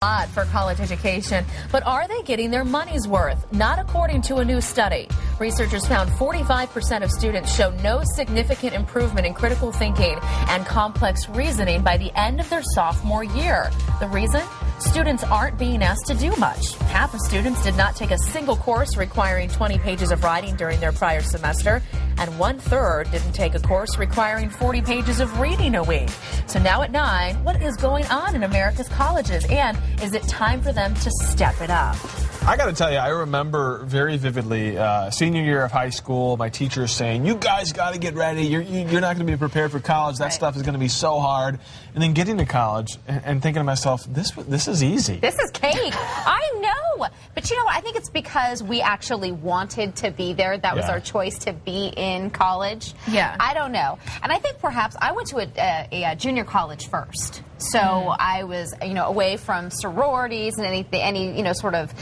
lot for college education, but are they getting their money's worth? Not according to a new study. Researchers found 45% of students show no significant improvement in critical thinking and complex reasoning by the end of their sophomore year. The reason? Students aren't being asked to do much. Half of students did not take a single course requiring 20 pages of writing during their prior semester, and 1/3 didn't take a course requiring 40 pages of reading a week. So now at 9, what is going on in America's colleges, and is it time for them to step it up? I got to tell you, I remember very vividly senior year of high school, my teachers saying, you guys got to get ready. You're not going to be prepared for college. That stuff is going to be so hard. And then getting to college and thinking to myself, this is easy. This is cake. I know. But you know what? I think it's because we actually wanted to be there. That was our choice to be in college. Yeah. I don't know. And I think perhaps I went to a junior college first. So I was, away from sororities and any sort of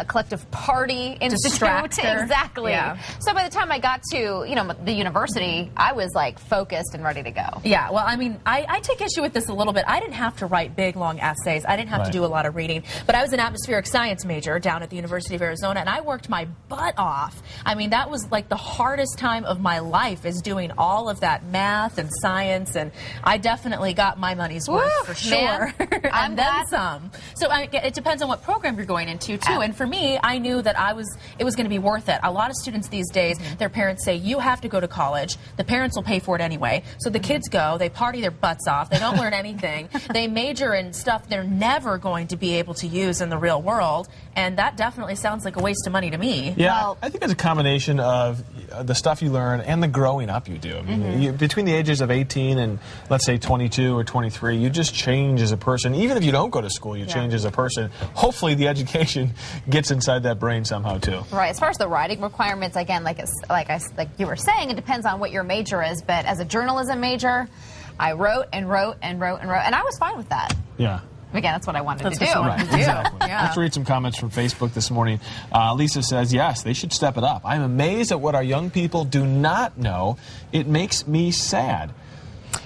collective party institute. Distractor. Exactly. Yeah. So by the time I got to, the university, I was like focused and ready to go. Yeah. Well, I mean, I take issue with this a little bit. I didn't have to write big, long essays. I didn't have to do a lot of reading. But I was an atmospheric science major down at the University of Arizona, and I worked my butt off. I mean, that was like the hardest time of my life, is doing all of that math and science, and I definitely got my money's worth. For sure. And then some. So it depends on what program you're going into, too. And for me, I knew that it was going to be worth it. A lot of students these days, their parents say, you have to go to college. The parents will pay for it anyway. So the kids go, they party their butts off, they don't learn anything. They major in stuff they're never going to be able to use in the real world. And that definitely sounds like a waste of money to me. Yeah, well, I think it's a combination of the stuff you learn and the growing up you do. I mean, between the ages of 18 and, let's say, 22 or 23, you just change as a person. Even if you don't go to school, you change as a person. Hopefully the education gets inside that brain somehow, too. Right. As far as the writing requirements, again, like you were saying, it depends on what your major is. But as a journalism major, I wrote and wrote and wrote and wrote, and I was fine with that. Yeah. Again, that's what I wanted to do. Right, exactly. Let's read some comments from Facebook this morning. Lisa says, yes, they should step it up. I'm amazed at what our young people do not know. It makes me sad.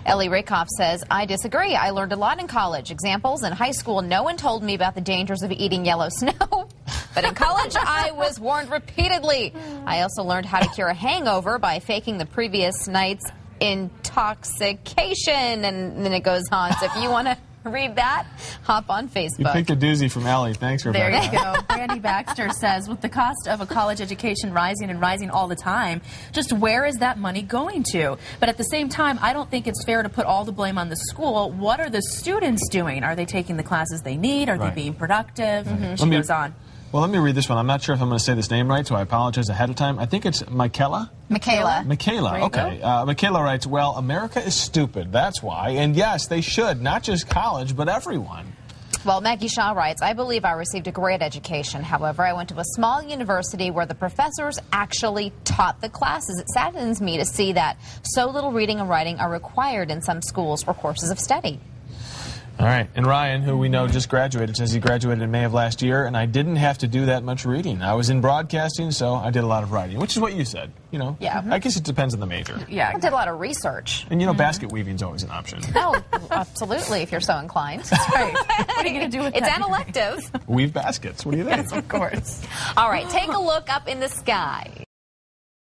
Ellie Rakoff says, I disagree. I learned a lot in college. Examples, in high school, no one told me about the dangers of eating yellow snow. But in college, I was warned repeatedly. I also learned how to cure a hangover by faking the previous night's intoxication. And then it goes on. So if you want to read that, hop on Facebook. You picked a doozy from Ellie. Thanks, Rebecca. There you go. Brandy Baxter says, with the cost of a college education rising and rising all the time, just where is that money going to? But at the same time, I don't think it's fair to put all the blame on the school. What are the students doing? Are they taking the classes they need? Are they being productive? She goes on. Well, let me read this one. I'm not sure if I'm going to say this name right, so I apologize ahead of time. I think it's Michaela. Michaela, okay. Michaela writes, well, America is stupid. That's why. And yes, they should. Not just college, but everyone. Well, Maggie Shaw writes, I believe I received a great education. However, I went to a small university where the professors actually taught the classes. It saddens me to see that so little reading and writing are required in some schools or courses of study. All right. And Ryan, who we know just graduated, says he graduated in May of last year, and I didn't have to do that much reading. I was in broadcasting, so I did a lot of writing, which is what you said. Yeah. I guess it depends on the major. Yeah. I did a lot of research. And, basket weaving is always an option. Oh, absolutely, if you're so inclined. That's right. What are you going to do with It's that? an elective. Weave baskets. What do you think? Yes, of course. All right, take a look up in the sky.